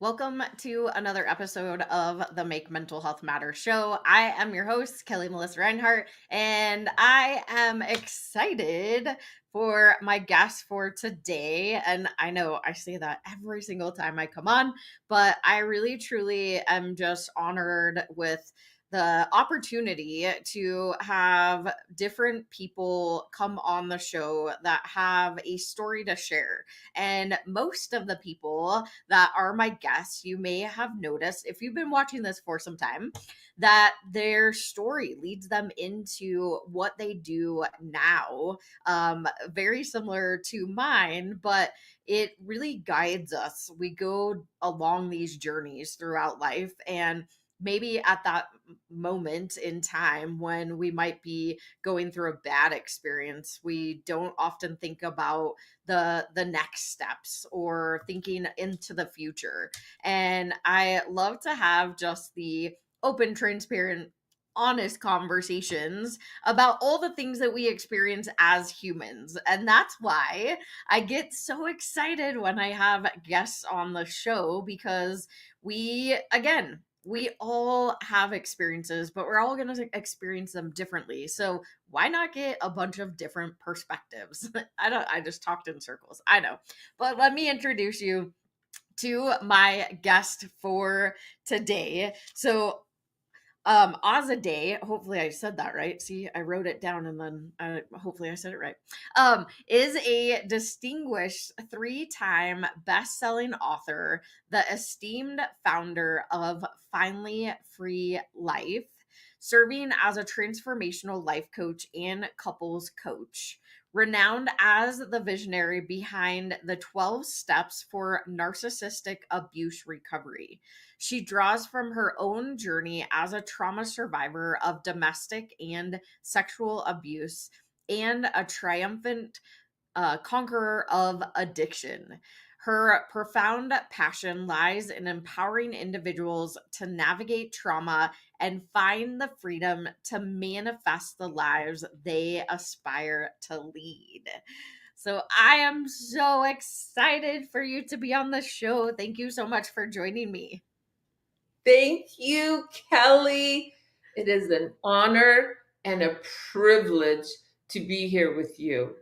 Welcome to another episode of the Make Mental Health Matter show. I am your host, Kelly Melissa Reinhart, and I am excited for my guest for today. And I know I say that every single time I come on, but I really truly am just honored with the opportunity to have different people come on the show that have a story to share. And most of the people that are my guests, you may have noticed if you've been watching this for some time that their story leads them into what they do now. Very similar to mine, but it really guides us. We go along these journeys throughout life, and maybe at that moment in time when we might be going through a bad experience, we don't often think about the next steps or thinking into the future. And I love to have just the open, transparent, honest conversations about all the things that we experience as humans. And that's why I get so excited when I have guests on the show, because we all have experiences, but we're all going to experience them differently. So why not get a bunch of different perspectives? I just talked in circles. I know. But let me introduce you to my guest for today. So Azadeh, hopefully I said that right. See, I wrote it down and then hopefully I said it right. Is a distinguished three-time best-selling author, the esteemed founder of Finally Free Life, serving as a transformational life coach and couples coach. Renowned as the visionary behind the 12 steps for narcissistic abuse recovery. She draws from her own journey as a trauma survivor of domestic and sexual abuse and a triumphant conqueror of addiction. Her profound passion lies in empowering individuals to navigate trauma and find the freedom to manifest the lives they aspire to lead. So I am so excited for you to be on the show. Thank you so much for joining me. Thank you, Kelly. It is an honor and a privilege to be here with you.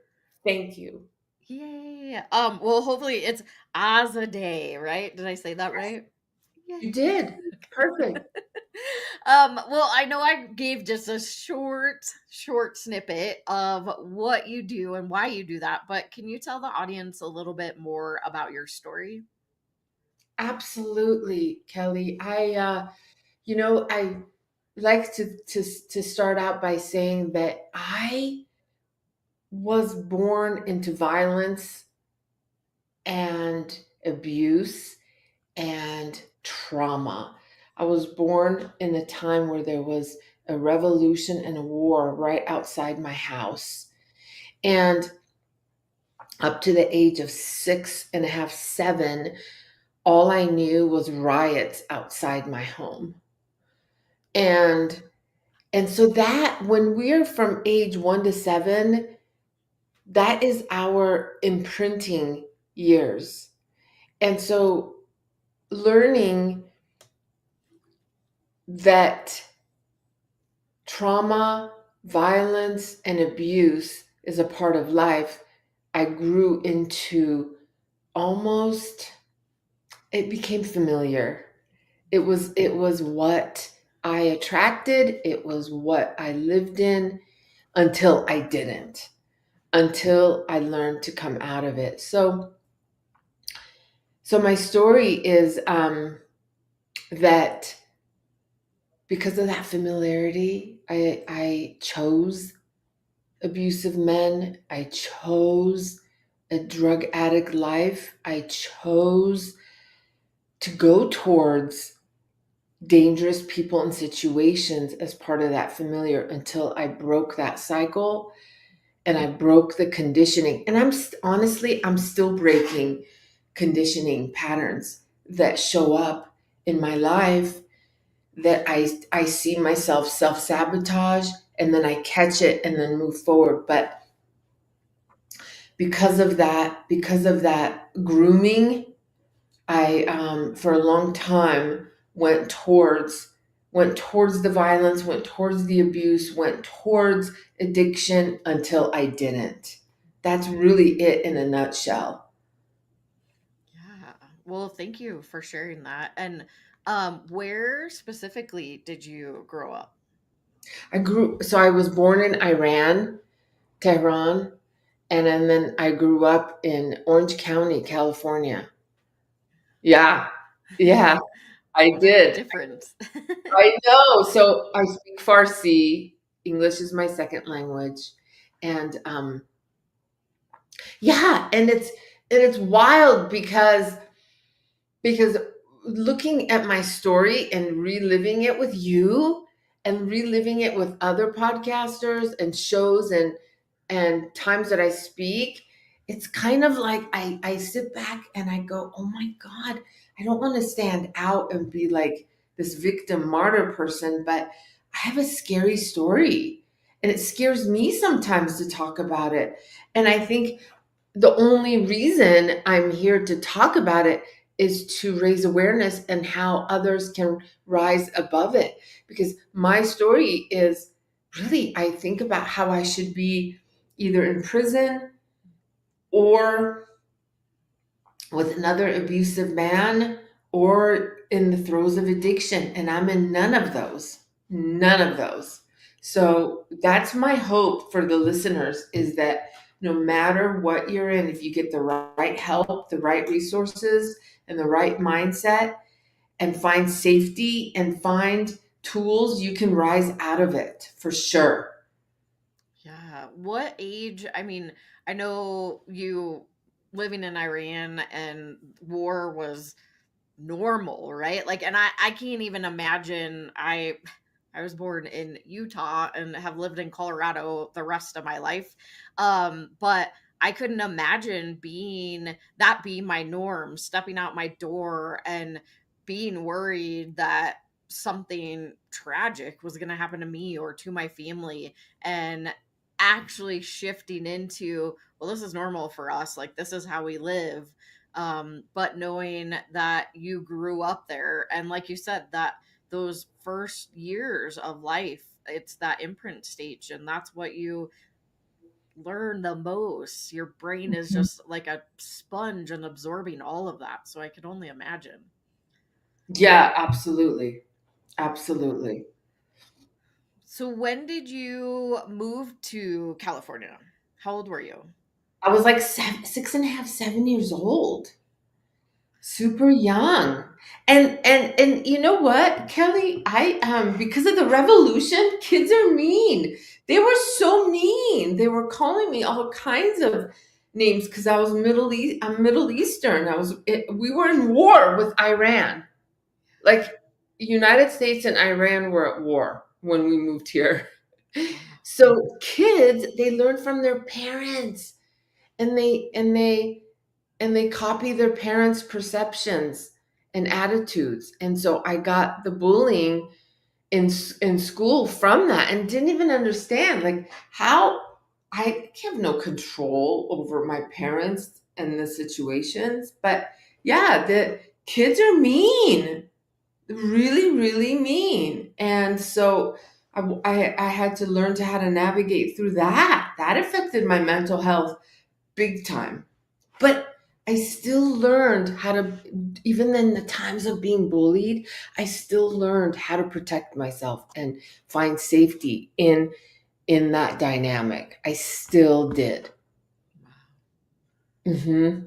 Thank you. Yay. Well, hopefully it's Azadeh, right? Did I say that right? You Yay. did. Perfect. Well, I know I gave just a short snippet of what you do and why you do that, but can you tell the audience a little bit more about your story? Absolutely, Kelly. I like to start out by saying that I was born into violence and abuse and trauma. I was born in a time where there was a revolution and a war right outside my house. And up to the age of 6.5, 7, all I knew was riots outside my home. And so that when we're from age 1 to 7, that is our imprinting years. And so learning that trauma, violence, and abuse is a part of life, I grew into almost, it became familiar. It was what I attracted, it was what I lived in until I didn't, until I learned to come out of it. So my story is that because of that familiarity, I chose abusive men. I chose a drug addict life. I chose to go towards dangerous people and situations as part of that familiar until I broke that cycle and I broke the conditioning. And honestly, I'm still breaking conditioning patterns that show up in my life, that I see myself self-sabotage and then I catch it and then move forward. But because of that grooming, I for a long time went towards the violence, went towards the abuse, went towards addiction until I didn't. That's really it in a nutshell. Yeah. Well, thank you for sharing that. And where specifically did you grow up? I was born in Iran, Tehran, and then I grew up in Orange County, California. Yeah. Yeah, I What a did. difference. I know. So I speak Farsi. English is my second language. And yeah, and it's wild because looking at my story and reliving it with you and reliving it with other podcasters and shows and times that I speak, it's kind of like I sit back and I go, oh my God, I don't want to stand out and be like this victim martyr person, but I have a scary story. And it scares me sometimes to talk about it. And I think the only reason I'm here to talk about it is to raise awareness and how others can rise above it. Because my story is really, I think about how I should be either in prison or with another abusive man or in the throes of addiction. And I'm in none of those. None of those. So that's my hope for the listeners is that no matter what you're in, if you get the right help, the right resources, and the right mindset, and find safety and find tools, you can rise out of it for sure. Yeah. What age? I mean, I know you living in Iran and war was normal, right? Like, and I can't even imagine. I was born in Utah and have lived in Colorado the rest of my life. But I couldn't imagine being my norm, stepping out my door and being worried that something tragic was going to happen to me or to my family, and actually shifting into, well, this is normal for us, like this is how we live. But knowing that you grew up there, and like you said, that those first years of life, it's that imprint stage, and that's what you learn the most. Your brain is Mhm. just like a sponge and absorbing all of that, so I can only imagine. Yeah, absolutely. Absolutely. So when did you move to California? How old were you? I was like 6.5, 7 years old. Super young. And you know what, Kelly? I because of the revolution, kids are mean. They were so mean. They were calling me all kinds of names because I was Middle Eastern. We were in war with Iran. Like United States and Iran were at war when we moved here. Wow. So kids, they learn from their parents and they copy their parents' perceptions and attitudes. And so I got the bullying in school from that and didn't even understand like how I have no control over my parents and the situations. But yeah, the kids are mean, really, really mean. And so I had to learn to how to navigate through that. That affected my mental health big time. But I still learned how to, even in the times of being bullied, I still learned how to protect myself and find safety in that dynamic. I still did. Wow. Hmm.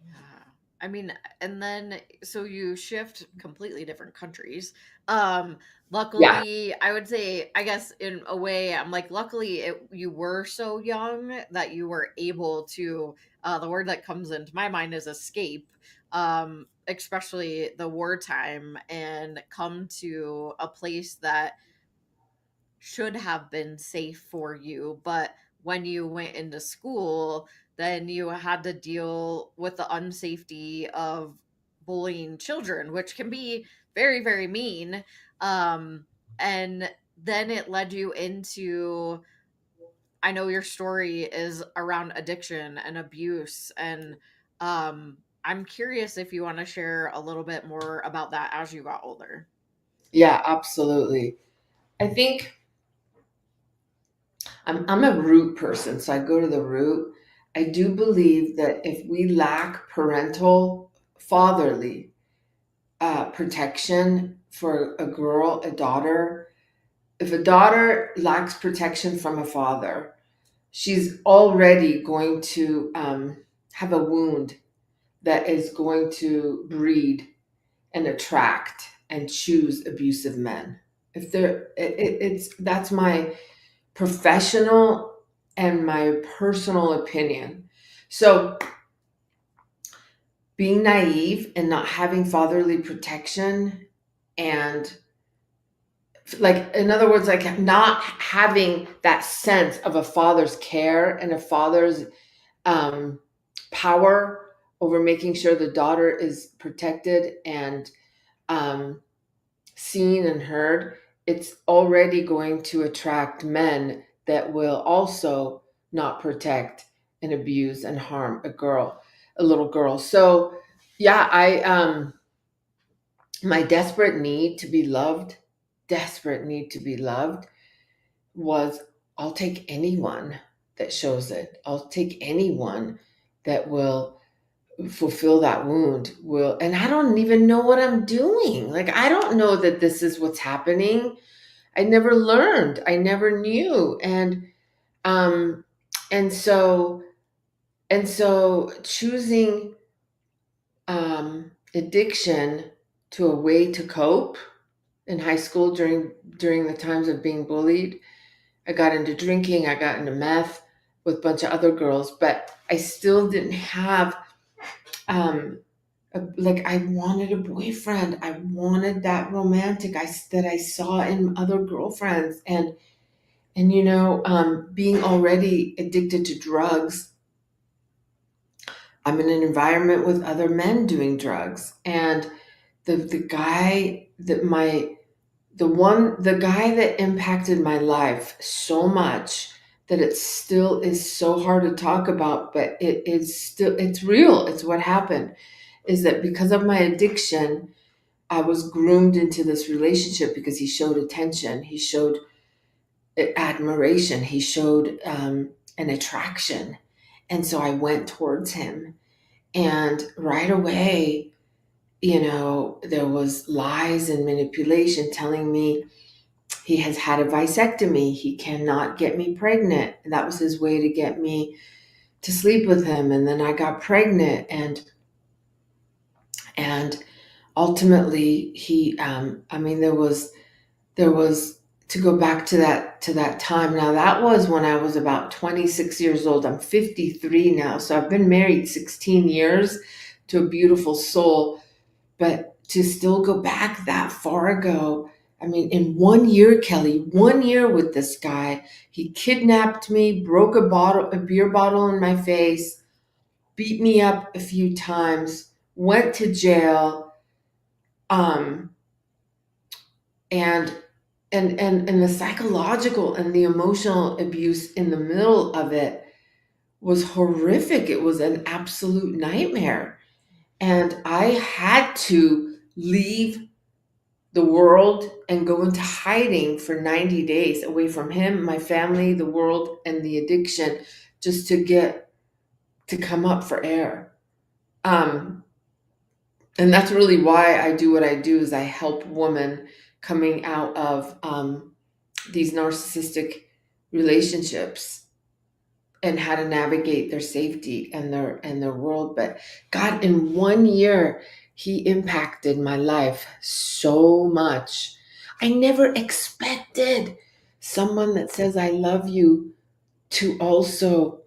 Yeah. I mean, and then so you shift completely different countries. Um, Yeah. luckily, I would say, I guess in a way, I'm like, luckily you were so young that you were able to, the word that comes into my mind is escape, especially the wartime, and come to a place that should have been safe for you. But when you went into school, then you had to deal with the unsafety of bullying children, which can be very, very mean. And then it led you into, I know your story is around addiction and abuse, and I'm curious if you want to share a little bit more about that as you got older. Yeah, absolutely. I think I'm a root person, so I go to the root. I do believe that if we lack parental, fatherly protection for a girl, a daughter, if a daughter lacks protection from a father, she's already going to have a wound that is going to breed and attract and choose abusive men. If they're, it's that's my professional and my personal opinion. So being naive and not having fatherly protection, and like, in other words, like not having that sense of a father's care and a father's um, power over making sure the daughter is protected and um, seen and heard, it's already going to attract men that will also not protect and abuse and harm a little girl. So yeah, I my desperate need to be loved was, I'll take anyone that shows it. I'll take anyone that will fulfill that wound. Will, and I don't even know what I'm doing. Like, I don't know that this is what's happening. I never learned. I never knew. Um and so choosing addiction to a way to cope in high school, during the times of being bullied, I got into drinking, I got into meth with a bunch of other girls, but I still didn't have um like, I wanted a boyfriend. I wanted that romantic that I saw in other girlfriends. And being already addicted to drugs, I'm in an environment with other men doing drugs. And the guy that my the guy that impacted my life so much that it still is so hard to talk about, but it's real. It's what happened, is that because of my addiction, I was groomed into this relationship because he showed attention, he showed admiration, he showed an attraction. And so I went towards him. And right away, there was lies and manipulation telling me he has had a vasectomy. He cannot get me pregnant. And that was his way to get me to sleep with him. And then I got pregnant. And ultimately, there was to go back to that time. Now, that was when I was about 26 years old. I'm 53 now, so I've been married 16 years to a beautiful soul. But to still go back that far ago, I mean, in 1 year, Kelly, 1 year with this guy, he kidnapped me, broke a beer bottle in my face, beat me up a few times, went to jail, um, and and the psychological and the emotional abuse in the middle of it was horrific. It was an absolute nightmare. And I had to leave the world and go into hiding for 90 days away from him, my family, the world, and the addiction, just to come up for air. Um, and that's really why I do what I do, is I help women coming out of these narcissistic relationships and how to navigate their safety and their world. But God, in 1 year, he impacted my life so much. I never expected someone that says I love you to also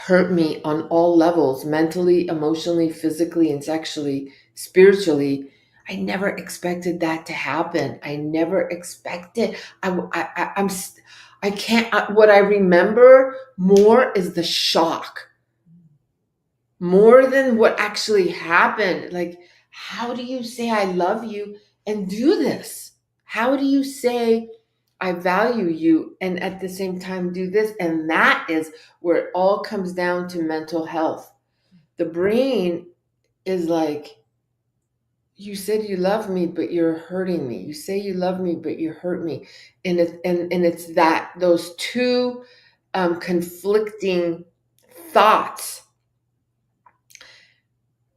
hurt me on all levels, mentally, emotionally, physically, and sexually, spiritually. I never expected that to happen. I never expected. I can't. What I remember more is the shock, more than what actually happened. Like, how do you say I love you and do this? How do you say I value you and at the same time do this? And that is where it all comes down to mental health. The brain is like, you said you love me, but you're hurting me. You say you love me, but you hurt me. And it's that, those two conflicting thoughts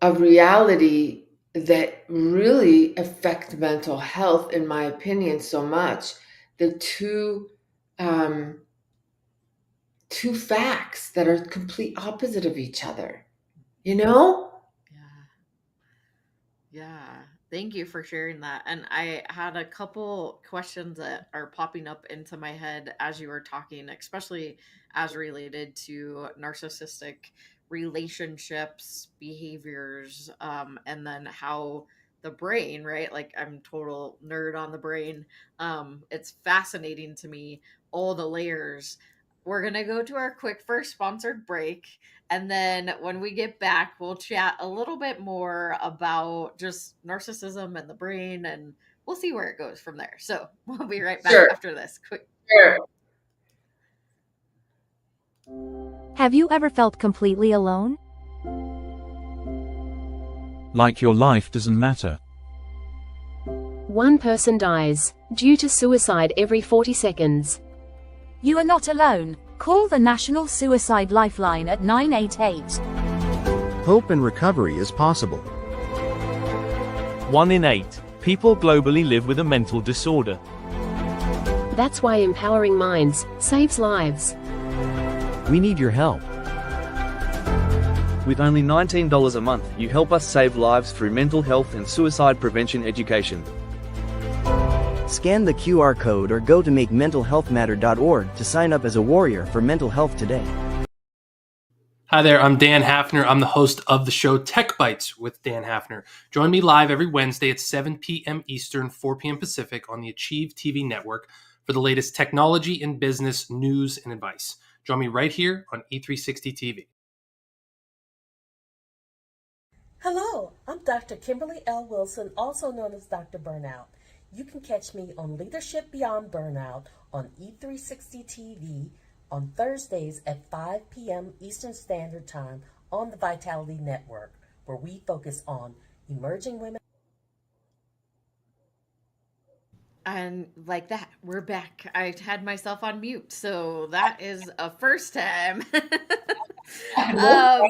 of reality that really affect mental health, in my opinion, so much. The um, two facts that are complete opposite of each other, you know? Yeah. Yeah. Thank you for sharing that. And I had a couple questions that are popping up into my head as you were talking, especially as related to narcissistic relationships, behaviors, and then how the brain, right? Like I'm total nerd on the brain. It's fascinating to me, all the layers. We're gonna go to our quick first sponsored break. And then when we get back, we'll chat a little bit more about just narcissism and the brain, and we'll see where it goes from there. So we'll be right back Sure, after this. Quick. sure. Have you ever felt completely alone? Like your life doesn't matter. One person dies due to suicide every 40 seconds. You are not alone. Call the National Suicide Lifeline at 988. Hope and recovery is possible. 1 in 8 people globally live with a mental disorder. That's why empowering minds saves lives. We need your help. With only $19 a month, you help us save lives through mental health and suicide prevention education. Scan the QR code or go to makementalhealthmatter.org to sign up as a warrior for mental health today. Hi there, I'm Dan Hafner. I'm the host of the show Tech Bites with Dan Hafner. Join me live every Wednesday at 7 p.m. Eastern, 4 p.m. Pacific on the Achieve TV network for the latest technology and business news and advice. Join me right here on E360 TV. Hello, I'm Dr. Kimberly L. Wilson, also known as Dr. Burnout. You can catch me on Leadership Beyond Burnout on E360 TV on Thursdays at 5 p.m. Eastern Standard Time on the Vitality Network, where we focus on emerging women. And like that, we're back. I had myself on mute, so that is a first time. um,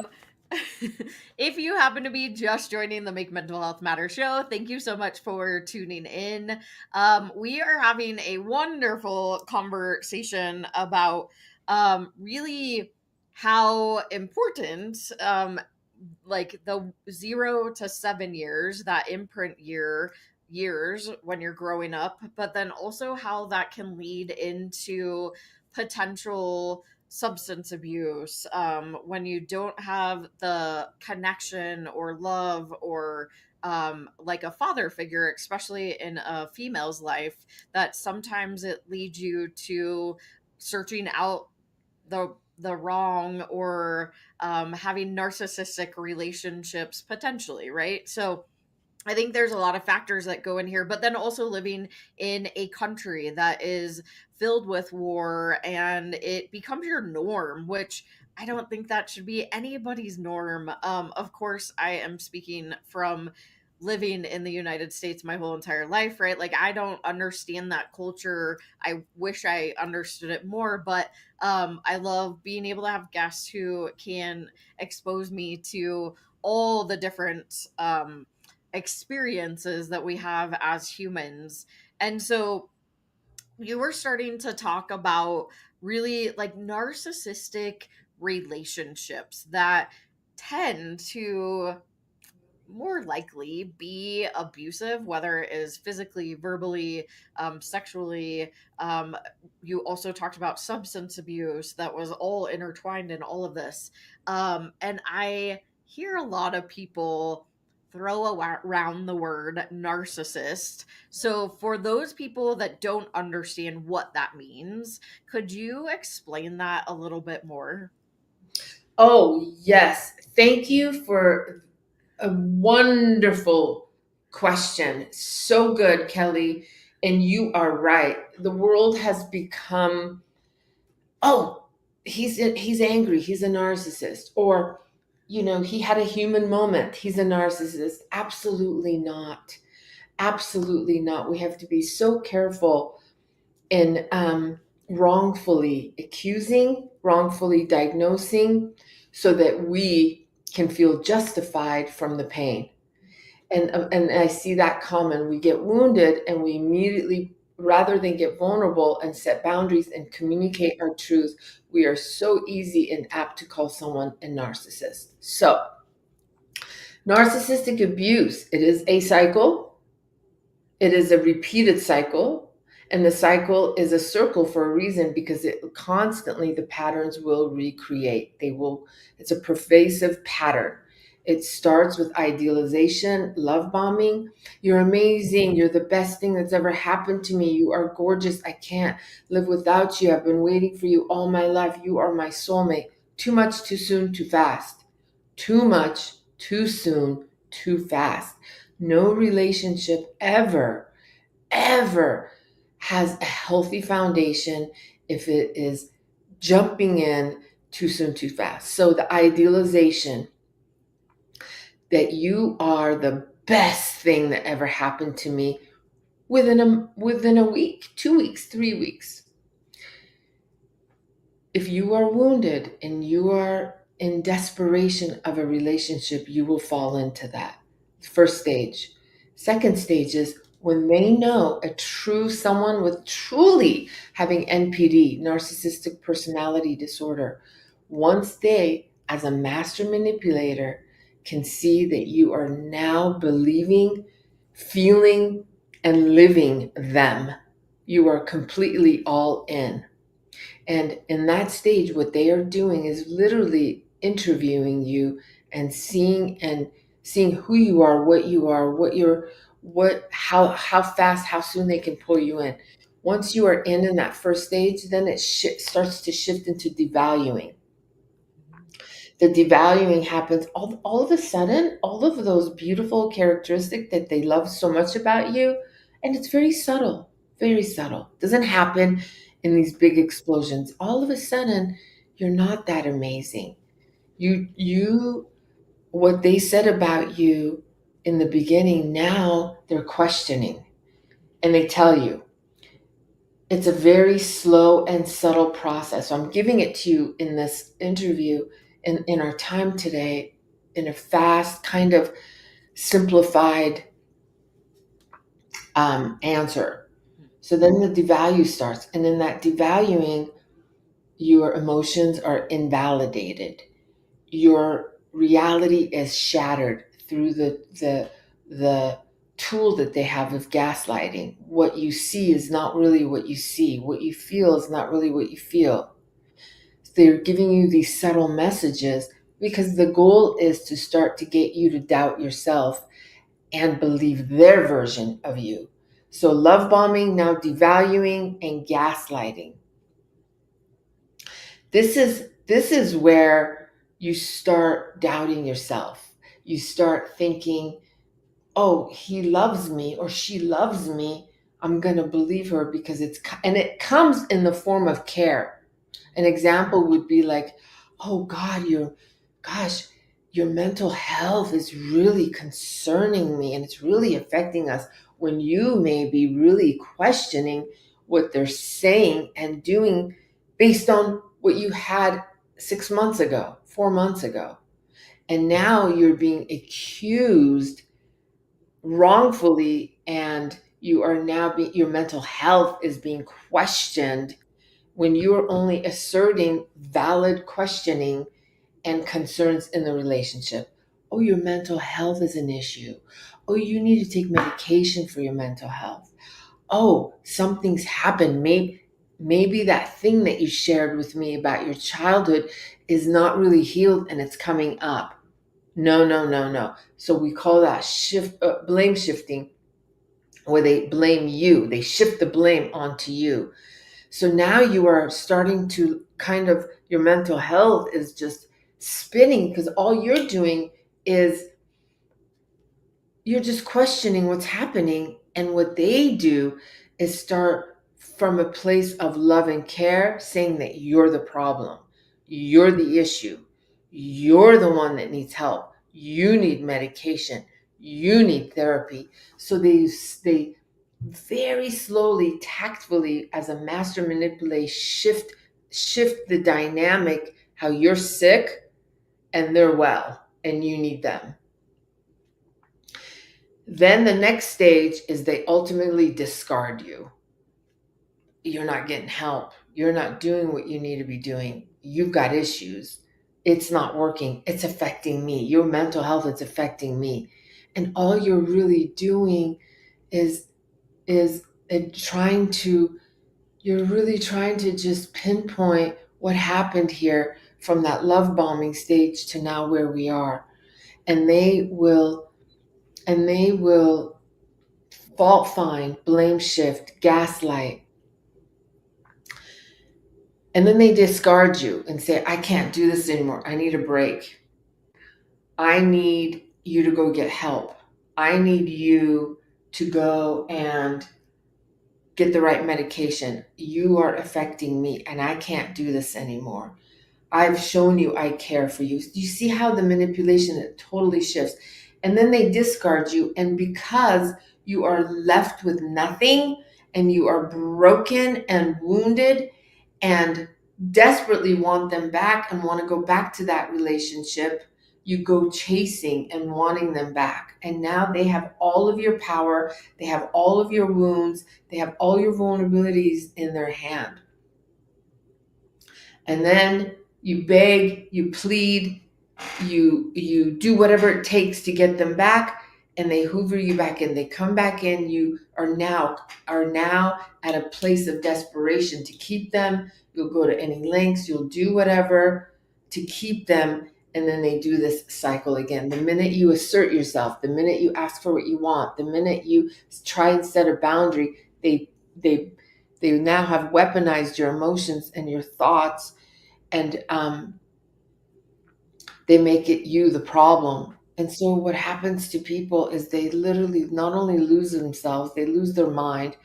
if you happen to be just joining the Make Mental Health Matter show, thank you so much for tuning in. We are having a wonderful conversation about really how important like the 0 to 7 years, that imprint years when you're growing up, but then also how that can lead into potential substance abuse when you don't have the connection or love or like a father figure, especially in a female's life, that sometimes it leads you to searching out the wrong or having narcissistic relationships potentially, right? So I think there's a lot of factors that go in here, but then also living in a country that is filled with war and it becomes your norm, which I don't think that should be anybody's norm. Of course, I am speaking from living in the United States my whole entire life, right? Like I don't understand that culture. I wish I understood it more, but I love being able to have guests who can expose me to all the different experiences that we have as humans. And so you were starting to talk about really like narcissistic relationships that tend to more likely be abusive, whether it is physically, verbally, sexually. You also talked about substance abuse that was all intertwined in all of this. And I hear a lot of people throw around the word narcissist. So, for those people that don't understand what that means, could you explain that a little bit more? Oh, yes. Thank you for a wonderful question. So good, Kelly. And you are right. The world has become, oh, he's angry, he's a narcissist, or he had a human moment. He's a narcissist. Absolutely not. Absolutely not. We have to be so careful in wrongfully accusing, wrongfully diagnosing, so that we can feel justified from the pain. And I see that common. We get wounded and we immediately, rather than get vulnerable and set boundaries and communicate our truth, we are so easy and apt to call someone a narcissist. So, narcissistic abuse, it is a cycle. It is a repeated cycle. And the cycle is a circle for a reason, because the patterns will recreate. It's a pervasive pattern. It starts with idealization, love bombing. You're amazing. You're the best thing that's ever happened to me. You are gorgeous. I can't live without you. I've been waiting for you all my life. You are my soulmate. Too much, too soon, too fast. Too much, too soon, too fast. No relationship ever has a healthy foundation if it is jumping in too soon, too fast. So the idealization that you are the best thing that ever happened to me within a week, 2 weeks, 3 weeks. If you are wounded and you are in desperation of a relationship, you will fall into that. First stage. Second stage is when they know someone with truly having NPD, narcissistic personality disorder, once they, as a master manipulator, can see that you are now believing, feeling, and living them, you are completely all in. And in that stage, what they are doing is literally interviewing you and seeing who you are, how fast, how soon they can pull you in. Once you are in that first stage, then it starts to shift into devaluing. The devaluing happens all of a sudden, all of those beautiful characteristics that they love so much about you, and it's very subtle, very subtle. It doesn't happen in these big explosions. All of a sudden, you're not that amazing. What they said about you in the beginning, now they're questioning, and they tell you. It's a very slow and subtle process. So I'm giving it to you in this interview, in our time today, in a fast, kind of simplified answer. So then the devalue starts. And in that devaluing, your emotions are invalidated. Your reality is shattered through the tool that they have of gaslighting. What you see is not really what you see. What you feel is not really what you feel. They're giving you these subtle messages because the goal is to start to get you to doubt yourself and believe their version of you. So love bombing, now devaluing, and gaslighting. This is where you start doubting yourself. You start thinking, oh, he loves me or she loves me. I'm going to believe her because it comes in the form of care. An example would be like, oh God, your mental health is really concerning me and it's really affecting us, when you may be really questioning what they're saying and doing based on what you had 6 months ago, 4 months ago. And now you're being accused wrongfully, and you are now your mental health is being questioned when you're only asserting valid questioning and concerns in the relationship. Oh, your mental health is an issue. Oh, you need to take medication for your mental health. Oh, something's happened. Maybe that thing that you shared with me about your childhood is not really healed and it's coming up. No. So we call that blame shifting, where they blame you. They shift the blame onto you. So now you are starting to your mental health is just spinning, because all you're doing is you're just questioning what's happening. And what they do is start from a place of love and care, saying that you're the problem. You're the issue. You're the one that needs help. You need medication. You need therapy. So they very slowly, tactfully, as a master manipulator, shift the dynamic, how you're sick and they're well and you need them. Then the next stage is they ultimately discard you. You're not getting help. You're not doing what you need to be doing. You've got issues. It's not working. It's affecting me. Your mental health is affecting me. And all you're really doing is trying to you're really trying to just pinpoint what happened here from that love bombing stage to now where we are. And they will fault find, blame shift, gaslight. And then they discard you and say, I can't do this anymore. I need a break. I need you to go get help. I need you to go and get the right medication. You are affecting me and I can't do this anymore. I've shown you I care for you. You see how the manipulation, it totally shifts. And then they discard you. And because you are left with nothing and you are broken and wounded and desperately want them back and want to go back to that relationship, you go chasing and wanting them back. And now they have all of your power. They have all of your wounds. They have all your vulnerabilities in their hand. And then you beg, you plead, you do whatever it takes to get them back, and they hoover you back in. They come back in. You are now at a place of desperation to keep them. You'll go to any lengths. You'll do whatever to keep them. And then they do this cycle again. The minute you assert yourself, the minute you ask for what you want, the minute you try and set a boundary, they now have weaponized your emotions and your thoughts, and they make it you the problem. And so what happens to people is they literally not only lose themselves, they lose their mind,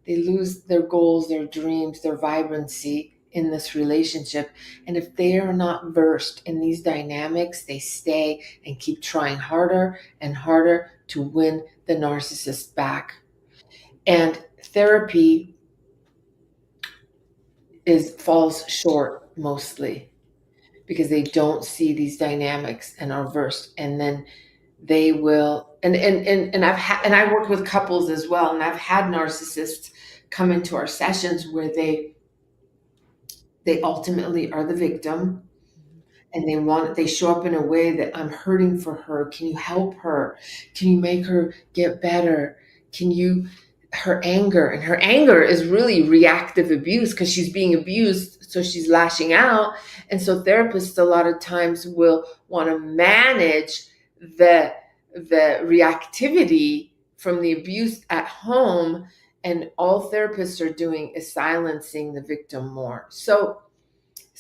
they lose their goals, their dreams, their vibrancy in this relationship. And if they are not versed in these dynamics, they stay and keep trying harder and harder to win the narcissist back. And therapy falls short mostly because they don't see these dynamics and are versed. And then they will, and I work with couples as well, and I've had narcissists come into our sessions where they ultimately are the victim, and they show up in a way that, I'm hurting for her. Can you help her? Can you make her get better? Her anger is really reactive abuse because she's being abused, so she's lashing out. And so therapists a lot of times will want to manage the reactivity from the abuse at home, and all therapists are doing is silencing the victim more. So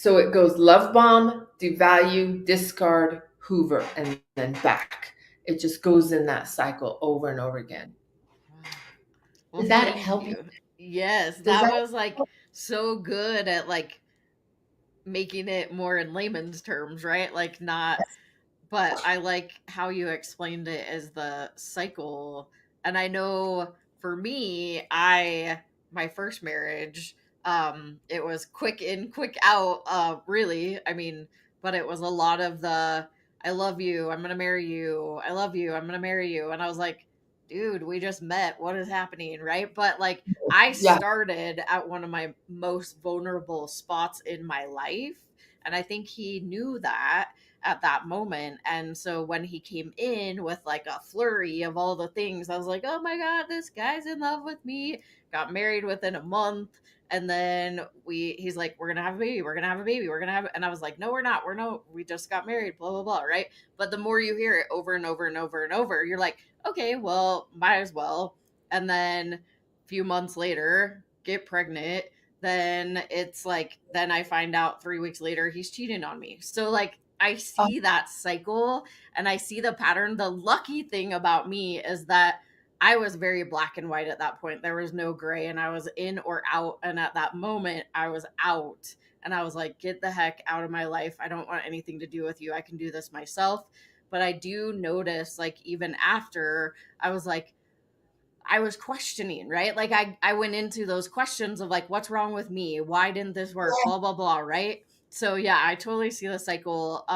it goes love bomb, devalue, discard, hoover, and then back. It just goes in that cycle over and over again. Well, Does that thank help you? Yes, Does that that was like so good at like making it more in layman's terms, right? Like not, but I like how you explained it as the cycle. And I know for me, my first marriage, it was quick in, quick out, really. I mean, but it was a lot of the I love you, I'm gonna marry you, I love you, I'm gonna marry you. And I was like, dude, we just met. What is happening? Right. But like I Yeah. started at one of my most vulnerable spots in my life. And I think he knew that at that moment. And so when he came in with like a flurry of all the things, I was like, oh my God, this guy's in love with me. Got married within a month. And then he's like, we're gonna have a baby, we're gonna have a baby, we're gonna have, and I was like, no, we're not, we just got married, blah blah blah, right? But the more you hear it over and over and over and over, you're like, okay, well, might as well. And then a few months later, get pregnant. Then it's like, then I find out 3 weeks later he's cheating on me. So like I see that cycle and I see the pattern. The lucky thing about me is that I was very black and white at that point. There was no gray, and I was in or out. And at that moment, I was out. And I was like, get the heck out of my life. I don't want anything to do with you. I can do this myself. But I do notice, like, even after, I was like, I was questioning, right? Like I went into those questions of like, what's wrong with me? Why didn't this work? Blah, blah, blah. Right. So yeah, I totally see the cycle.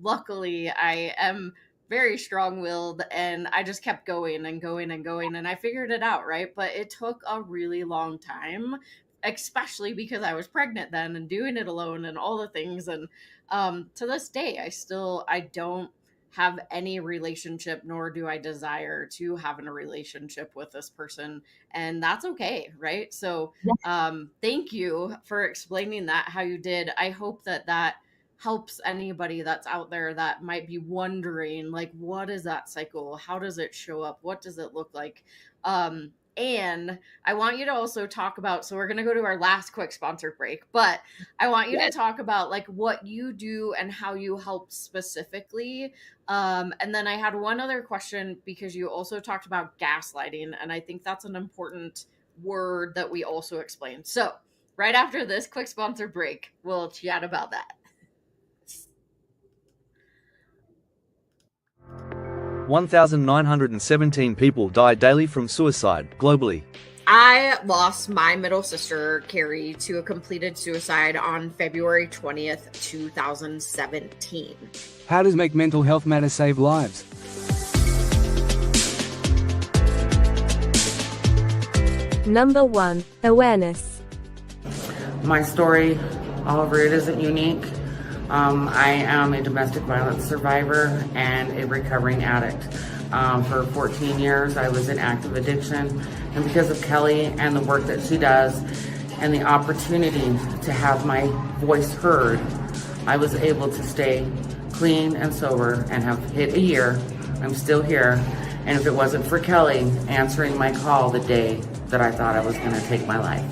Luckily I am very strong willed and I just kept going and going and going and I figured it out. Right. But it took a really long time, especially because I was pregnant then and doing it alone and all the things. And to this day, I don't have any relationship, nor do I desire to have a relationship with this person. And that's okay, right? So thank you for explaining that how you did. I hope that that helps anybody that's out there that might be wondering, like, what is that cycle? How does it show up? What does it look like? And I want you to also talk about, so we're going to go to our last quick sponsor break, but I want you to talk about like what you do and how you help specifically. And then I had one other question because you also talked about gaslighting. And I think that's an important word that we also explained. So right after this quick sponsor break, we'll chat about that. 1,917 people die daily from suicide globally. I lost my middle sister, Carrie, to a completed suicide on February 20th, 2017. How does Make Mental Health Matter save lives? Number 1. Awareness. My story, however, it isn't unique. I am a domestic violence survivor and a recovering addict. For 14 years, I was in active addiction. And because of Kelli and the work that she does and the opportunity to have my voice heard, I was able to stay clean and sober and have hit a year. I'm still here. And if it wasn't for Kelli answering my call the day that I thought I was going to take my life.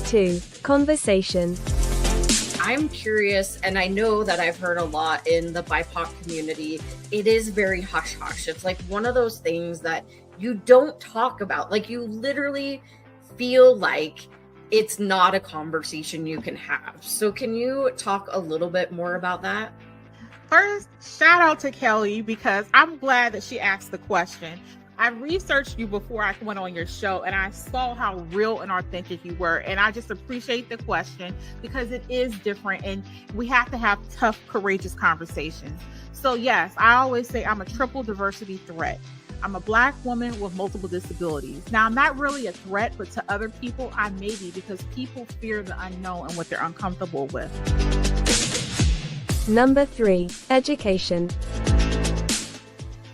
2. Conversation. I'm curious, and I know that I've heard a lot in the BIPOC community, it is very hush-hush. It's like one of those things that you don't talk about. Like you literally feel like it's not a conversation you can have. So can you talk a little bit more about that? First, shout out to Kelli because I'm glad that she asked the question. I researched you before I went on your show and I saw how real and authentic you were. And I just appreciate the question because it is different and we have to have tough, courageous conversations. So yes, I always say I'm a triple diversity threat. I'm a Black woman with multiple disabilities. Now, I'm not really a threat, but to other people, I may be because people fear the unknown and what they're uncomfortable with. Number 3. Education.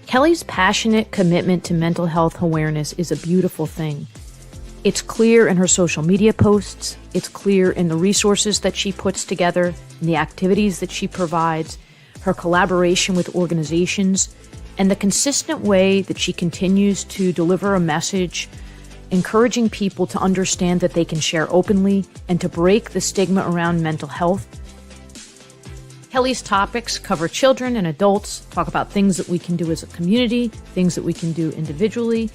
Kelli's passionate commitment to mental health awareness is a beautiful thing. It's clear in her social media posts, it's clear in the resources that she puts together, in the activities that she provides, her collaboration with organizations, and the consistent way that she continues to deliver a message, encouraging people to understand that they can share openly and to break the stigma around mental health. Kelli's topics cover children and adults, talk about things that we can do as a community, things that we can do individually,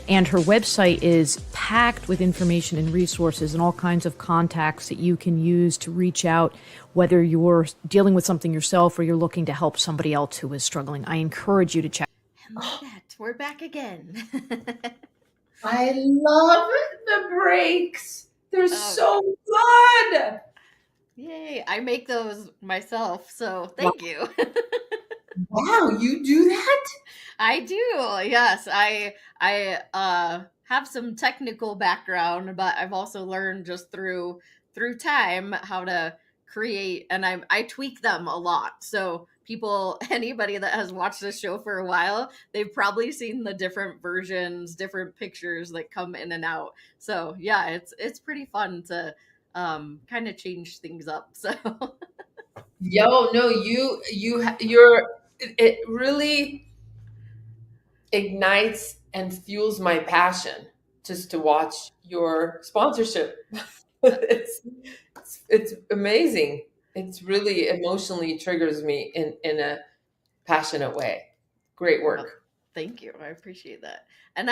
and her website is packed with information and resources and all kinds of contacts that you can use to reach out, whether you're dealing with something yourself or you're looking to help somebody else who is struggling. I encourage you to check. And look at that, we're back again. I love the breaks. They're so good. Yay, I make those myself, so thank you. Wow, you do that? I do, yes. I have some technical background, but I've also learned just through time how to create, and I tweak them a lot. So anybody that has watched this show for a while, they've probably seen the different versions, different pictures that come in and out. So yeah, it's pretty fun to kind of change things up. So Yo, no, it really ignites and fuels my passion just to watch your sponsorship. it's amazing. It's really emotionally triggers me in a passionate way. Great work. Thank you. I appreciate that. And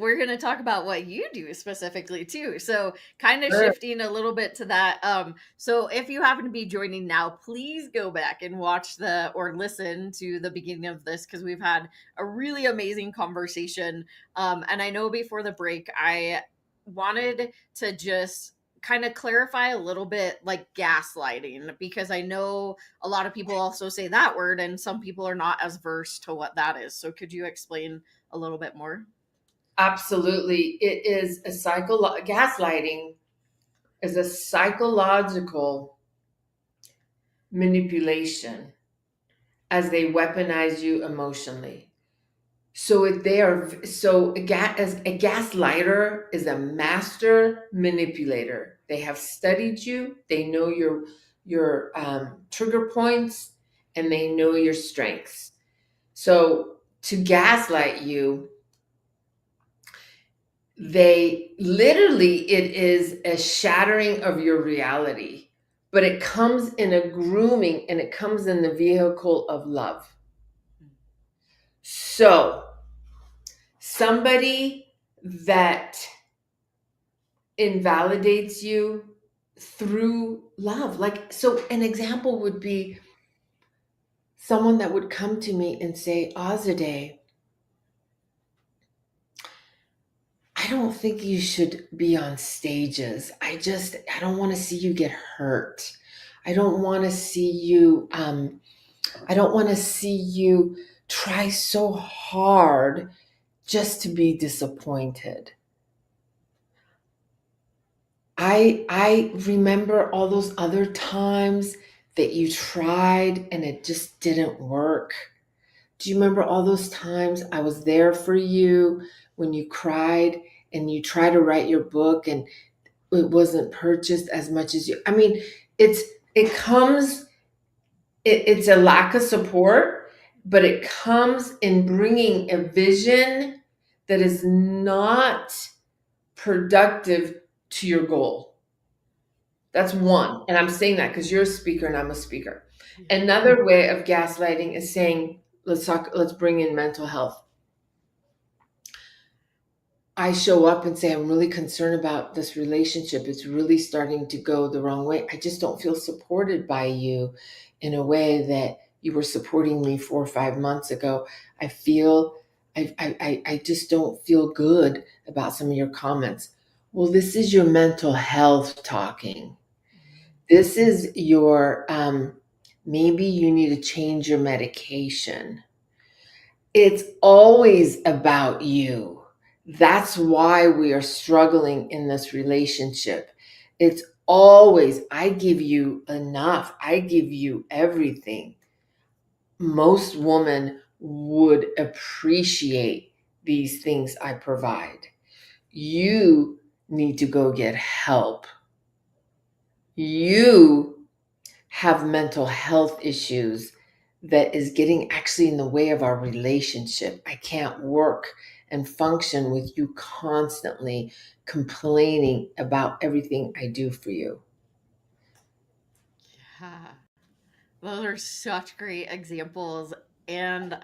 we're going to talk about what you do specifically too. So kind of Sure. shifting a little bit to that. So if you happen to be joining now, please go back and watch or listen to the beginning of this, because we've had a really amazing conversation. And I know before the break, I wanted to just kind of clarify a little bit like gaslighting, because I know a lot of people also say that word and some people are not as versed to what that is. So could you explain a little bit more? Absolutely. It is gaslighting is a psychological manipulation as they weaponize you emotionally. So a gaslighter is a master manipulator. They have studied you. They know your trigger points, and they know your strengths. So to gaslight you, it is a shattering of your reality, but it comes in a grooming, and it comes in the vehicle of love. So somebody that invalidates you through love, so an example would be someone that would come to me and say, Azadeh, I don't think you should be on stages. I don't want to see you get hurt. I don't want to see you try so hard just to be disappointed. I remember all those other times that you tried and it just didn't work. Do you remember all those times I was there for you when you cried and you tried to write your book and it wasn't purchased as much as you? I mean, it's a lack of support, but it comes in bringing a vision that is not productive to your goal. That's one. And I'm saying that because you're a speaker and I'm a speaker. Another way of gaslighting is saying, let's bring in mental health. I show up and say, I'm really concerned about this relationship. It's really starting to go the wrong way. I just don't feel supported by you in a way that you were supporting me 4 or 5 months ago. I just don't feel good about some of your comments. Well, this is your mental health talking. This is your, maybe you need to change your medication. It's always about you. That's why we are struggling in this relationship. It's always, I give you enough. I give you everything. Most women would appreciate these things I provide. You need to go get help. You have mental health issues that is getting actually in the way of our relationship. I can't work and function with you constantly complaining about everything I do for you. Yeah. Those are such great examples. And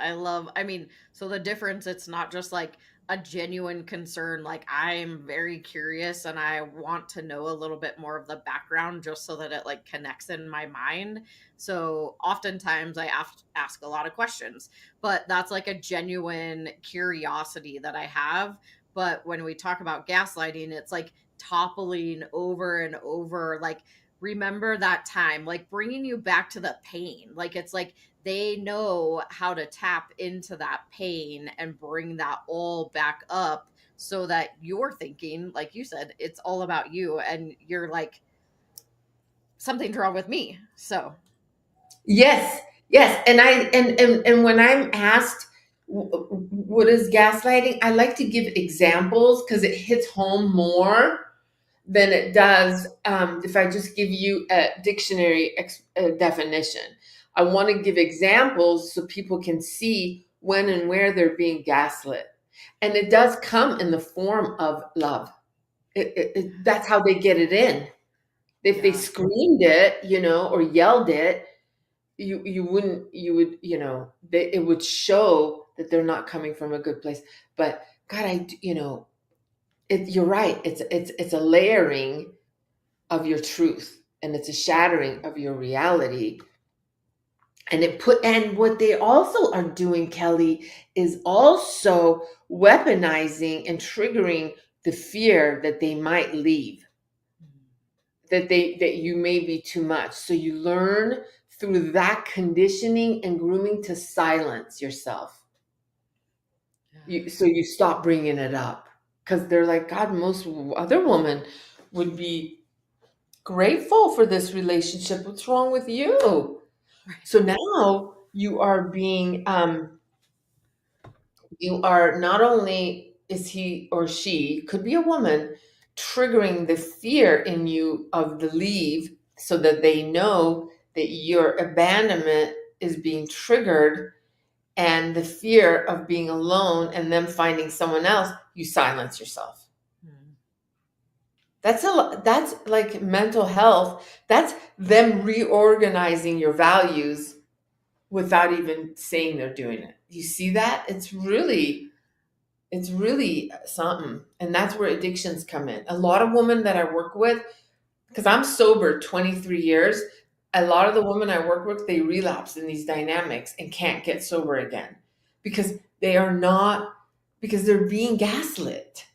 so the difference, it's not just like a genuine concern. Like, I'm very curious and I want to know a little bit more of the background just so that it like connects in my mind. So oftentimes I ask a lot of questions, but that's like a genuine curiosity that I have. But when we talk about gaslighting, it's like toppling over and over, like, remember that time, like bringing you back to the pain. Like, it's like they know how to tap into that pain and bring that all back up so that you're thinking, like you said, it's all about you. And you're like, something's wrong with me. So Yes. And when I'm asked what is gaslighting, I like to give examples because it hits home more than it does if I just give you a dictionary definition. I want to give examples so people can see when and where they're being gaslit. And it does come in the form of love. That's how they get it in. If they screamed it, or yelled it, it would show that they're not coming from a good place. But God, you're right. It's a layering of your truth, and it's a shattering of your reality. And what they also are doing, Kelli, is also weaponizing and triggering the fear that they might leave, that you may be too much. So you learn through that conditioning and grooming to silence yourself. So you stop bringing it up, because they're like, God, most other women would be grateful for this relationship. What's wrong with you? So now you are being, you are not only is he or she, could be a woman, triggering the fear in you of the leave, so that they know that your abandonment is being triggered, and the fear of being alone and them finding someone else, you silence yourself. That's like mental health. That's them reorganizing your values without even saying they're doing it. You see that? It's really something. And that's where addictions come in. A lot of women that I work with, because I'm sober 23 years, a lot of the women I work with, they relapse in these dynamics and can't get sober again, because because they're being gaslit.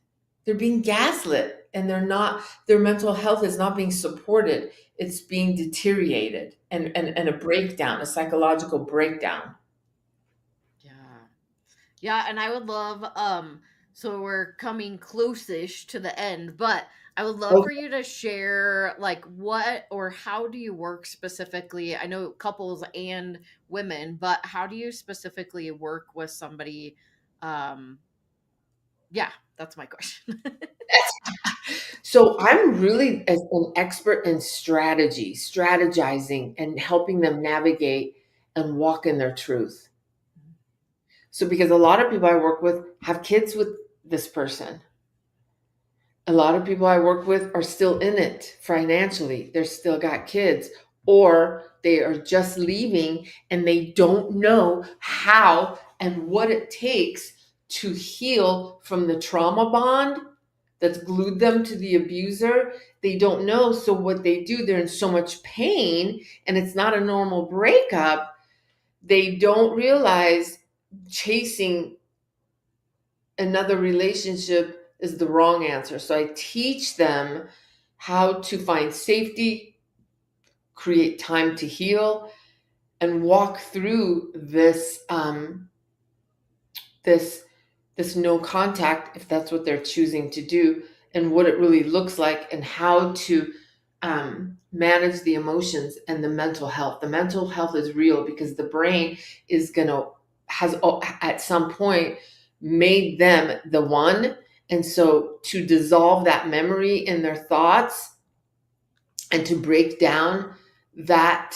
They're being gaslit, and their mental health is not being supported. It's being deteriorated, and a breakdown, a psychological breakdown. Yeah, and I would love, so we're coming close-ish to the end, but I would love for you to share, like, what or how do you work specifically? I know couples and women, but how do you specifically work with somebody? Yeah, that's my question. So I'm really an expert in strategizing, and helping them navigate and walk in their truth. So because a lot of people I work with have kids with this person. A lot of people I work with are still in it financially. They're still got kids, or they are just leaving and they don't know how and what it takes to heal from the trauma bond that's glued them to the abuser. They don't know. So what they do, they're in so much pain, and it's not a normal breakup. They don't realize chasing another relationship is the wrong answer. So I teach them how to find safety, create time to heal, and walk through this this no contact, if that's what they're choosing to do, and what it really looks like, and how to manage the emotions and the mental health. The mental health is real, because the brain has at some point made them the one. And so to dissolve that memory in their thoughts, and to break down that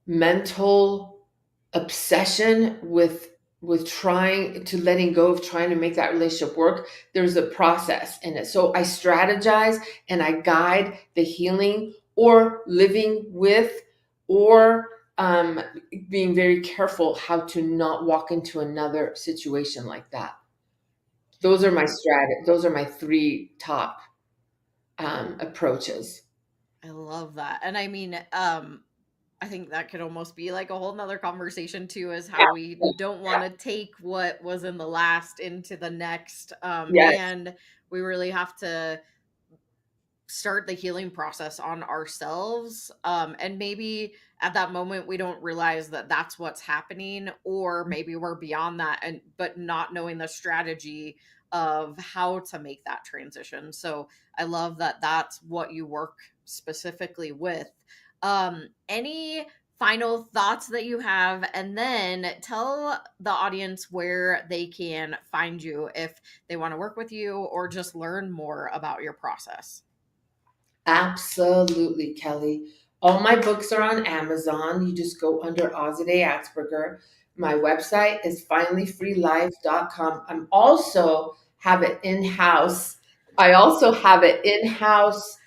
mental obsession with trying to letting go of trying to make that relationship work, there's a process in it. So I strategize and I guide the healing, or living with, or being very careful how to not walk into another situation like that. Those are my those are my three top approaches. I love that. And I mean, I think that could almost be like a whole nother conversation too, is how we don't want to take what was in the last into the next. And we really have to start the healing process on ourselves. And maybe at that moment we don't realize that that's what's happening, or maybe we're beyond that, but not knowing the strategy of how to make that transition. So I love that that's what you work specifically with. Any final thoughts that you have, and then tell the audience where they can find you if they want to work with you or just learn more about your process. Absolutely, Kelli. All my books are on Amazon. You just go under Azadeh Atzberger. My website is finallyfreelife.com. I'm also have it in-house. I also have it in-house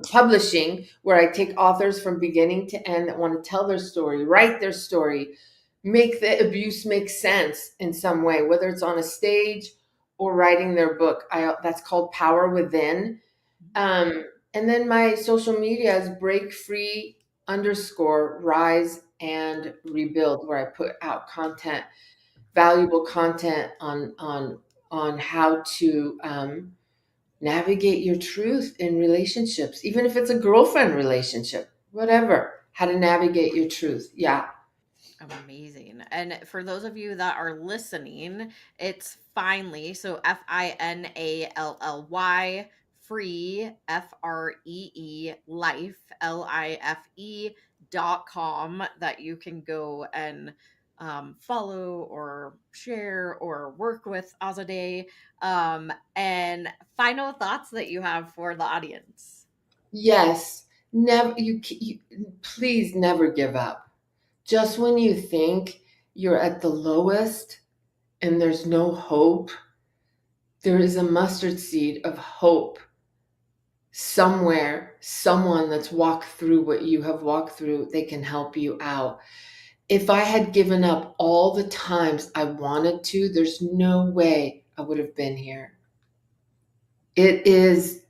publishing, where I take authors from beginning to end that want to tell their story, write their story, make the abuse make sense in some way, whether it's on a stage or writing their book. That's called Power Within. And then my social media is breakfree_rise and rebuild, where I put out content, valuable content on how to navigate your truth in relationships, even if it's a girlfriend relationship, whatever, how to navigate your truth. Yeah. Amazing. And for those of you that are listening, it's finally, so FINALLY, free, FREE, life, LIFE.com, that you can go and follow or share or work with Azadeh. And final thoughts that you have for the audience. Yes. Never, you please never give up. Just when you think you're at the lowest and there's no hope, there is a mustard seed of hope somewhere, someone that's walked through what you have walked through. They can help you out. If I had given up all the times I wanted to, there's no way I would have been here. It is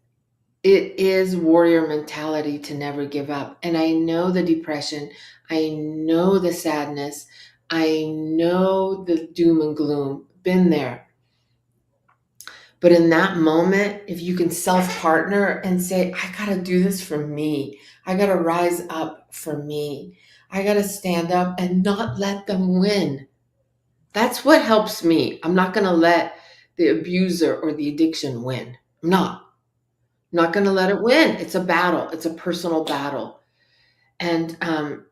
warrior mentality to never give up. And I know the depression. I know the sadness. I know the doom and gloom. Been there. But in that moment, if you can self-partner and say, I got to do this for me. I got to rise up for me. I got to stand up and not let them win. That's what helps me. I'm not going to let the abuser or the addiction win. I'm not going to let it win. It's a battle. It's a personal battle. And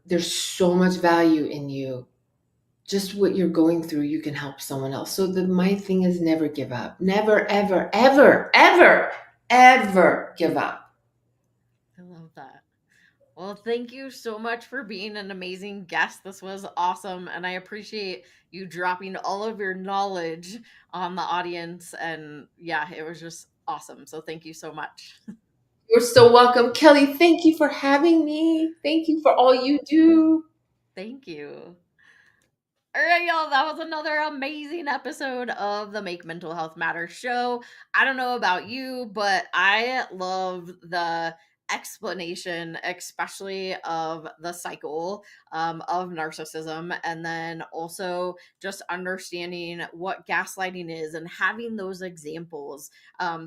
there's so much value in you. Just what you're going through, you can help someone else. So my thing is never give up. Never, ever, ever, ever, ever give up. I love that. Well, thank you so much for being an amazing guest. This was awesome. And I appreciate you dropping all of your knowledge on the audience. And yeah, it was just awesome. So thank you so much. You're so welcome. Kelli, thank you for having me. Thank you for all you do. Thank you. All right, y'all, that was another amazing episode of the Make Mental Health Matter show. I don't know about you, but I love the explanation, especially of the cycle of narcissism, and then also just understanding what gaslighting is and having those examples.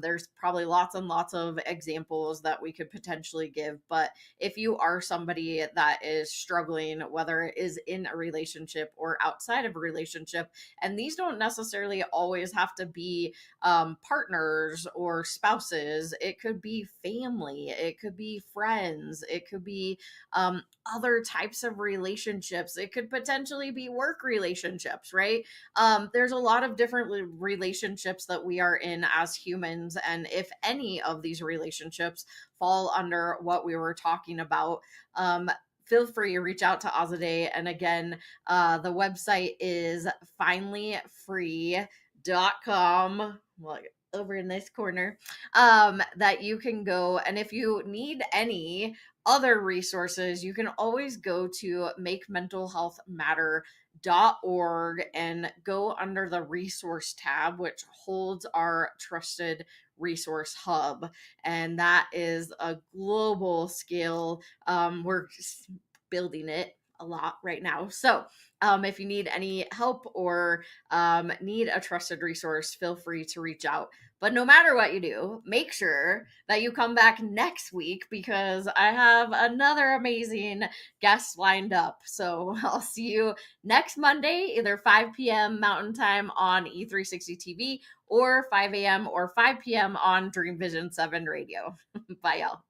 There's probably lots and lots of examples that we could potentially give, but if you are somebody that is struggling, whether it is in a relationship or outside of a relationship, and these don't necessarily always have to be partners or spouses, it could be family, it could be friends, it could be other types of relationships, it could potentially be work relationships, right? There's a lot of different relationships that we are in as humans, and if any of these relationships fall under what we were talking about, feel free to reach out to Azadeh. And again, the website is finallyfree.com. Look over in this corner, that you can go. And if you need any other resources, you can always go to makementalhealthmatter.org and go under the resource tab, which holds our trusted resource hub. And that is a global scale. We're building it a lot right now. So if you need any help or need a trusted resource, feel free to reach out. But no matter what you do, make sure that you come back next week, because I have another amazing guest lined up. So I'll see you next Monday, either 5 p.m. Mountain Time on E360 TV or 5 a.m. or 5 p.m. on Dream Vision 7 Radio. Bye, y'all.